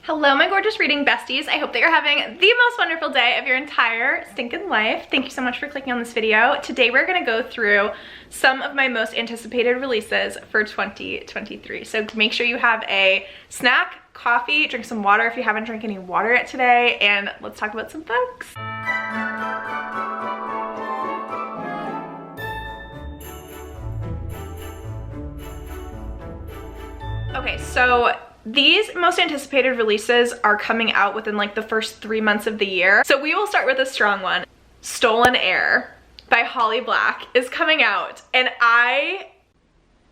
Hello, my gorgeous reading besties. I hope that you're having the most wonderful day of your entire stinking life. Thank you so much for clicking on this video. Today we're gonna go through some of my most anticipated releases for 2023. So make sure you have a snack, coffee, drink some water if you haven't drank any water yet today, and let's talk about some books. Okay, so these most anticipated releases are coming out within like the first 3 months of the year. So we will start with a strong one. Stolen Air by Holly Black is coming out, and I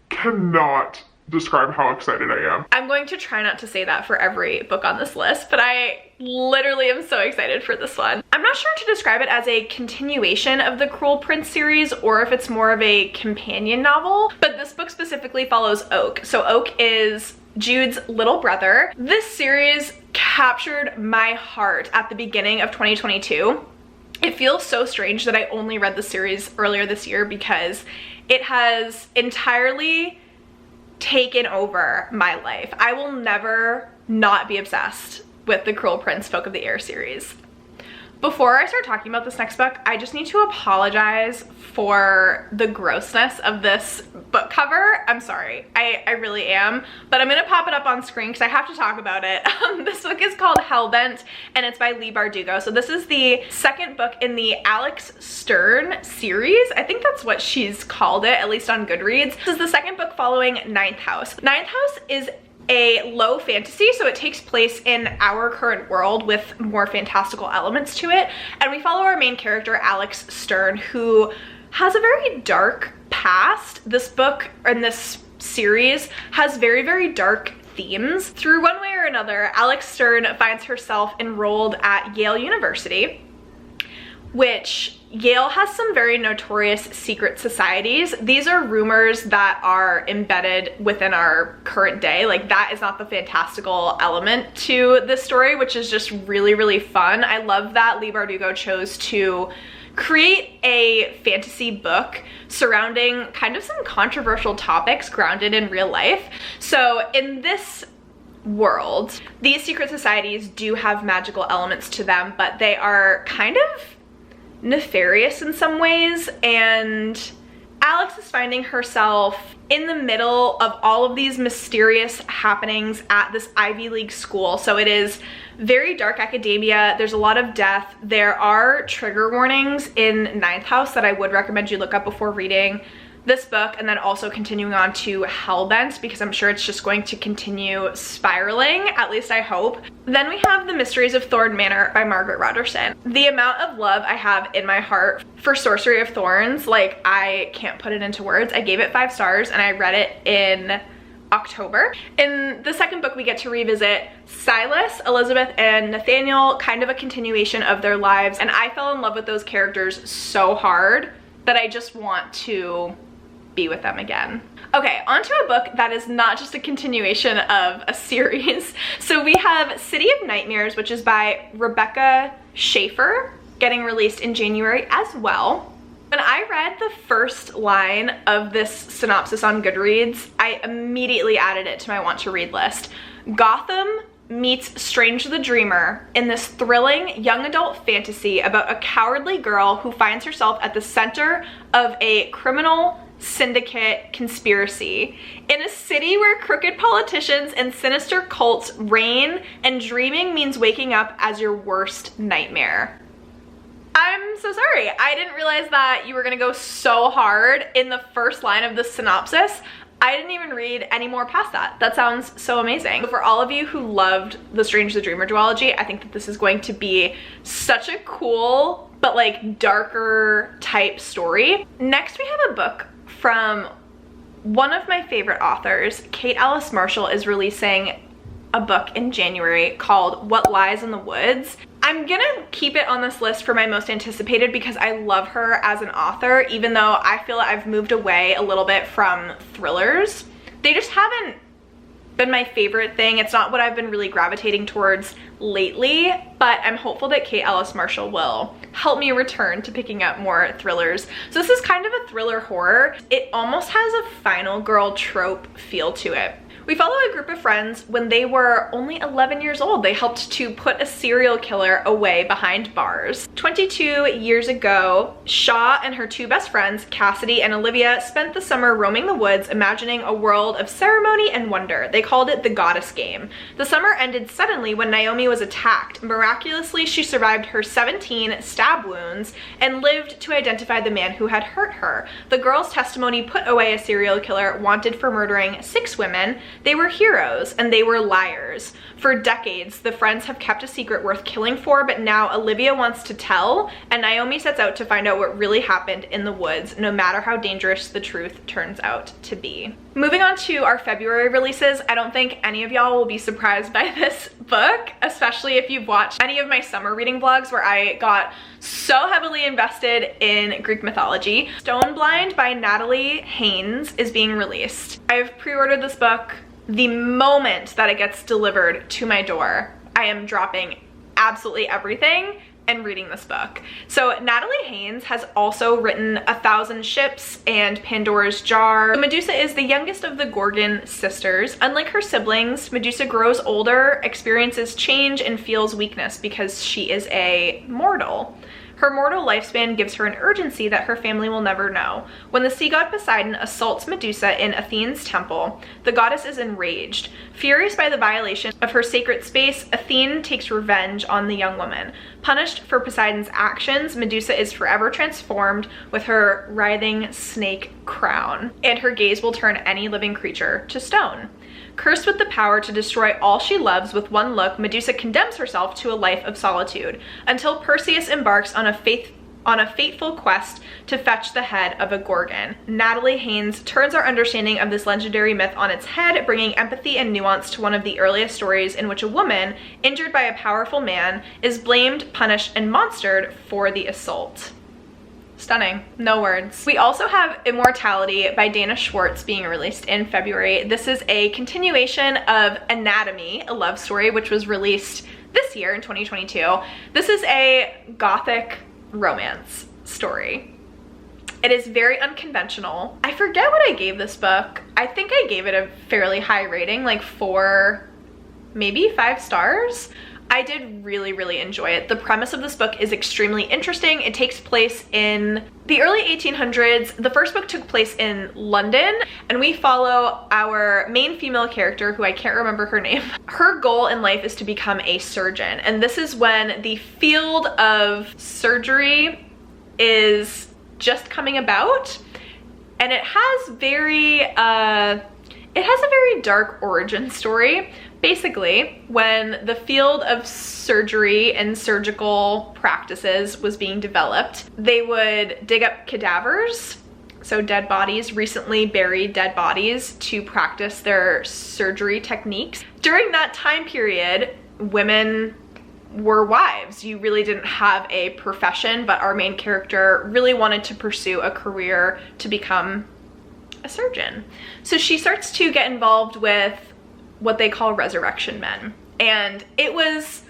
cannot describe how excited I am. I'm going to try not to say that for every book on this list, but I literally am so excited for this one. I'm not sure to describe it as a continuation of the Cruel Prince series or if it's more of a companion novel, but this book specifically follows Oak. So Oak is Jude's little brother. This series captured my heart at the beginning of 2022. It feels so strange that I only read the series earlier this year because it has entirely taken over my life. I will never not be obsessed with the Cruel Prince Folk of the Air series. Before I start talking about this next book, I just need to apologize for the grossness of this book cover. I'm sorry, I really am, but I'm gonna pop it up on screen because I have to talk about it. This book is called Hellbent and it's by Leigh Bardugo. So this is the second book in the Alex Stern series. I think that's what she's called it, at least on Goodreads. This is the second book following Ninth House. Ninth House is a low fantasy, so it takes place in our current world with more fantastical elements to it, and we follow our main character Alex Stern, who has a very dark past. This book and this series has very dark themes. Through one way or another, Alex Stern finds herself enrolled at Yale University, which Yale has some very notorious secret societies. These are rumors that are embedded within our current day. Like, that is not the fantastical element to this story, which is just really fun. I love that Leigh Bardugo chose to create a fantasy book surrounding kind of some controversial topics grounded in real life. So in this world, these secret societies do have magical elements to them, but they are kind of nefarious in some ways, and Alex is finding herself in the middle of all of these mysterious happenings at this Ivy League school. So it is very dark academia. There's a lot of death. There are trigger warnings in Ninth House that I would recommend you look up before reading this book, and then also continuing on to Hellbent, because I'm sure it's just going to continue spiraling, at least I hope. Then we have The Mysteries of Thorn Manor by Margaret Rogerson. The amount of love I have in my heart for Sorcery of Thorns, like, I can't put it into words. I gave it 5 stars and I read it in October. In the second book, we get to revisit Silas, Elizabeth, and Nathaniel, kind of a continuation of their lives, and I fell in love with those characters so hard that I just want to be with them again. Okay, on to a book that is not just a continuation of a series. So we have City of Nightmares, which is by Rebecca Schaefer, getting released in January as well. When I read the first line of this synopsis on Goodreads, I immediately added it to my want to read list. Gotham meets Strange the Dreamer in this thrilling young adult fantasy about a cowardly girl who finds herself at the center of a criminal syndicate conspiracy in a city where crooked politicians and sinister cults reign, and dreaming means waking up as your worst nightmare. I'm so sorry. I didn't realize that you were gonna go so hard in the first line of the synopsis. I didn't even read any more past that. That sounds so amazing. For all of you who loved the Strange the Dreamer duology, I think that this is going to be such a cool but like darker type story. Next, we have a book from one of my favorite authors. Kate Alice Marshall is releasing a book in January called What Lies in the Woods. I'm gonna keep it on this list for my most anticipated because I love her as an author, even though I feel I've moved away a little bit from thrillers. They just haven't been my favorite thing. It's not what I've been really gravitating towards lately, but I'm hopeful that Kate Alice Marshall will help me return to picking up more thrillers. So this is kind of a thriller horror. It almost has a final girl trope feel to it, We follow a group of friends when they were only 11 years old. They helped to put a serial killer away behind bars. 22 years ago, Shaw and her two best friends, Cassidy and Olivia, spent the summer roaming the woods, imagining a world of ceremony and wonder. They called it the Goddess Game. The summer ended suddenly when Naomi was attacked. Miraculously, she survived her 17 stab wounds and lived to identify the man who had hurt her. The girl's testimony put away a serial killer wanted for murdering 6 women. They were heroes and they were liars. For decades, the friends have kept a secret worth killing for, but now Olivia wants to tell, and Naomi sets out to find out what really happened in the woods, no matter how dangerous the truth turns out to be. Moving on to our February releases, I don't think any of y'all will be surprised by this book, especially if you've watched any of my summer reading vlogs where I got so heavily invested in Greek mythology. Stoneblind by Natalie Haynes is being released. I've pre-ordered this book. The moment that it gets delivered to my door, I am dropping absolutely everything and reading this book. So Natalie Haynes has also written 1,000 Ships and Pandora's Jar. Medusa is the youngest of the Gorgon sisters. Unlike her siblings, Medusa grows older, experiences change, and feels weakness because she is a mortal. Her mortal lifespan gives her an urgency that her family will never know. When the sea god Poseidon assaults Medusa in Athene's temple, the goddess is enraged. Furious by the violation of her sacred space, Athene takes revenge on the young woman. Punished for Poseidon's actions, Medusa is forever transformed with her writhing snake crown, and her gaze will turn any living creature to stone. Cursed with the power to destroy all she loves with one look, Medusa condemns herself to a life of solitude, until Perseus embarks on a fateful quest to fetch the head of a Gorgon. Natalie Haynes turns our understanding of this legendary myth on its head, bringing empathy and nuance to one of the earliest stories in which a woman, injured by a powerful man, is blamed, punished, and monstered for the assault. Stunning, no words. We also have Immortality by Dana Schwartz being released in February. This is a continuation of Anatomy, a love story, which was released this year in 2022. This is a gothic romance story. It is very unconventional. I forget what I gave this book. I think I gave it a fairly high rating, like 4, maybe 5 stars. I did really enjoy it. The premise of this book is extremely interesting. It takes place in the early 1800s. The first book took place in London, and we follow our main female character, who I can't remember her name. Her goal in life is to become a surgeon, and this is when the field of surgery is just coming about, and it has a very dark origin story. Basically, when the field of surgery and surgical practices was being developed, they would dig up cadavers, so dead bodies, recently buried dead bodies, to practice their surgery techniques. During that time period, women were wives. You really didn't have a profession, but our main character really wanted to pursue a career to become a surgeon. So she starts to get involved with what they call resurrection men. And it was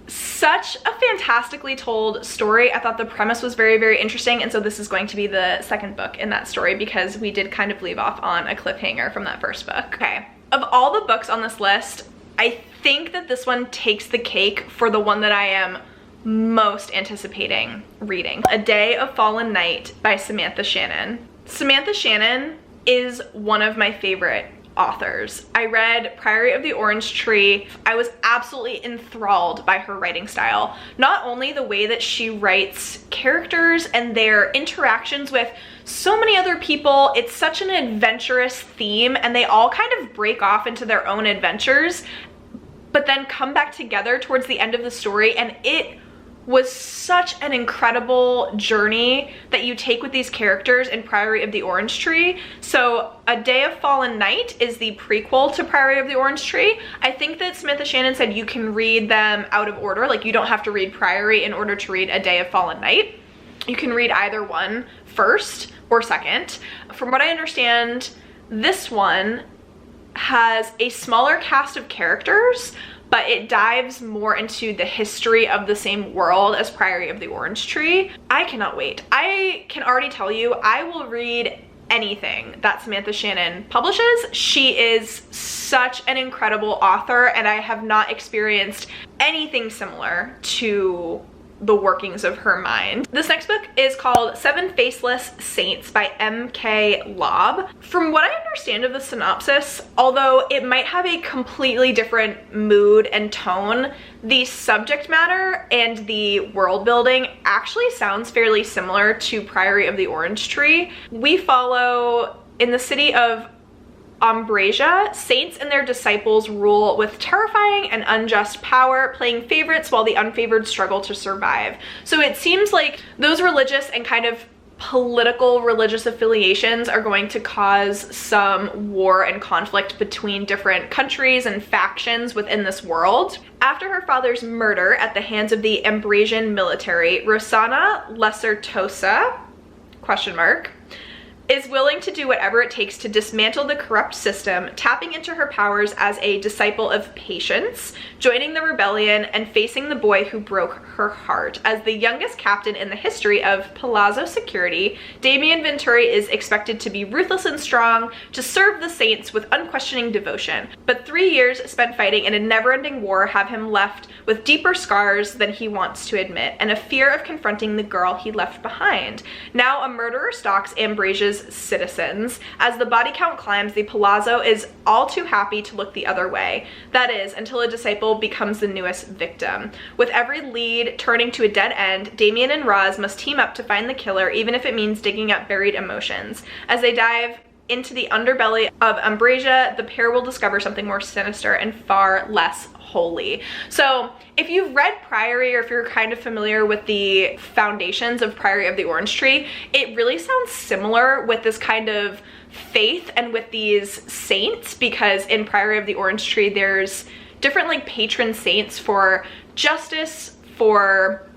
such a fantastically told story. I thought the premise was very interesting, and so this is going to be the second book in that story because we did kind of leave off on a cliffhanger from that first book. Okay, of all the books on this list, I think that this one takes the cake for the one that I am most anticipating reading. A Day of Fallen Night by Samantha Shannon. Samantha Shannon is one of my favorite authors. I read Priory of the Orange Tree. I was absolutely enthralled by her writing style. Not only the way that she writes characters and their interactions with so many other people, it's such an adventurous theme, and they all kind of break off into their own adventures, but then come back together towards the end of the story, and it was such an incredible journey that you take with these characters in Priory of the Orange Tree. So A Day of Fallen Night is the prequel to Priory of the Orange Tree. I think that Samantha Shannon said you can read them out of order, like you don't have to read Priory in order to read A Day of Fallen Night. You can read either one first or second. From what I understand, this one has a smaller cast of characters, but it dives more into the history of the same world as Priory of the Orange Tree. I cannot wait. I can already tell you I will read anything that Samantha Shannon publishes. She is such an incredible author, and I have not experienced anything similar to the workings of her mind. This next book is called Seven Faceless Saints by M.K. Lobb. From what I understand of the synopsis, although it might have a completely different mood and tone, the subject matter and the world building actually sounds fairly similar to Priory of the Orange Tree. We follow, in the city of Ambrasia, saints and their disciples rule with terrifying and unjust power, playing favorites while the unfavored struggle to survive. So it seems like those religious and kind of political religious affiliations are going to cause some war and conflict between different countries and factions within this world. After her father's murder at the hands of the Ambrasian military, Rosanna Lesertosa, is willing to do whatever it takes to dismantle the corrupt system, tapping into her powers as a disciple of patience, joining the rebellion, and facing the boy who broke her heart. As the youngest captain in the history of Palazzo Security, Damien Venturi is expected to be ruthless and strong, to serve the saints with unquestioning devotion. But 3 years spent fighting in a never-ending war have him left with deeper scars than he wants to admit, and a fear of confronting the girl he left behind. Now a murderer stalks Ambrasia's citizens. As the body count climbs, the Palazzo is all too happy to look the other way. That is, until a disciple becomes the newest victim. With every lead turning to a dead end, Damien and Roz must team up to find the killer, even if it means digging up buried emotions. As they dive into the underbelly of Ambrasia, the pair will discover something more sinister and far less holy. So if you've read Priory, or if you're kind of familiar with the foundations of Priory of the Orange Tree, it really sounds similar with this kind of faith and with these saints, because in Priory of the Orange Tree there's different like patron saints for justice, for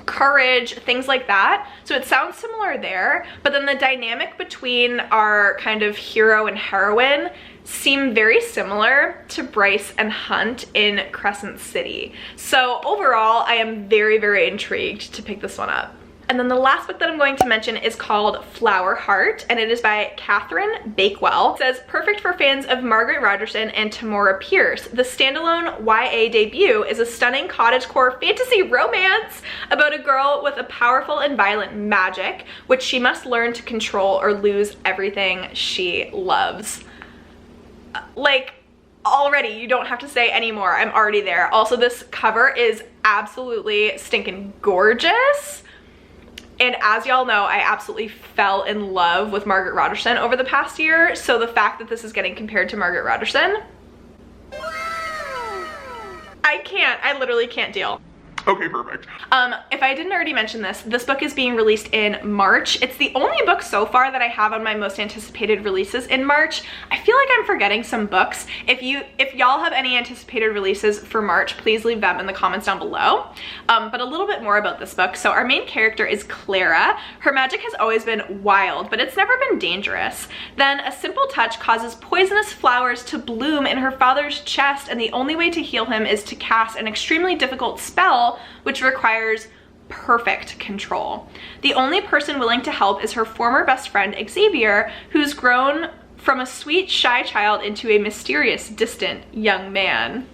courage, things like that. So it sounds similar there, but then the dynamic between our kind of hero and heroine seem very similar to Bryce and Hunt in Crescent City. So overall, I am very, very intrigued to pick this one up. And then the last book that I'm going to mention is called Flower Heart, and it is by Catherine Bakewell. It says, perfect for fans of Margaret Rogerson and Tamora Pierce. The standalone YA debut is a stunning cottagecore fantasy romance about a girl with a powerful and violent magic, which she must learn to control or lose everything she loves. Like, already, you don't have to say anymore. I'm already there. Also, this cover is absolutely stinking gorgeous. And as y'all know, I absolutely fell in love with Margaret Rogerson over the past year. So the fact that this is getting compared to Margaret Rogerson, I literally can't deal. Okay, perfect. If I didn't already mention this, this book is being released in March. It's the only book so far that I have on my most anticipated releases in March. I feel like I'm forgetting some books. If y'all have any anticipated releases for March, please leave them in the comments down below. But a little bit more about this book. So our main character is Clara. Her magic has always been wild, but it's never been dangerous. Then a simple touch causes poisonous flowers to bloom in her father's chest, and the only way to heal him is to cast an extremely difficult spell which requires perfect control. The only person willing to help is her former best friend Xavier, who's grown from a sweet, shy child into a mysterious, distant young man.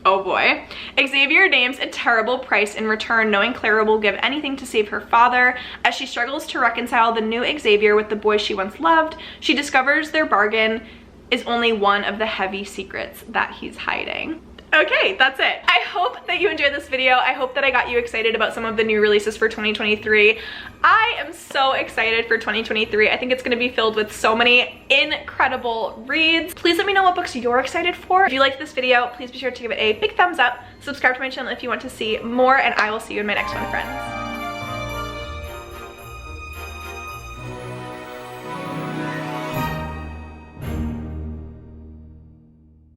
Oh boy. Xavier names a terrible price in return, knowing Clara will give anything to save her father. As she struggles to reconcile the new Xavier with the boy she once loved, she discovers their bargain is only one of the heavy secrets that he's hiding. Okay, that's it. I hope that you enjoyed this video. I hope that I got you excited about some of the new releases for 2023. I am so excited for 2023. I think it's gonna be filled with so many incredible reads. Please let me know what books you're excited for. If you liked this video, please be sure to give it a big thumbs up. Subscribe to my channel if you want to see more, and I will see you in my next one, friends.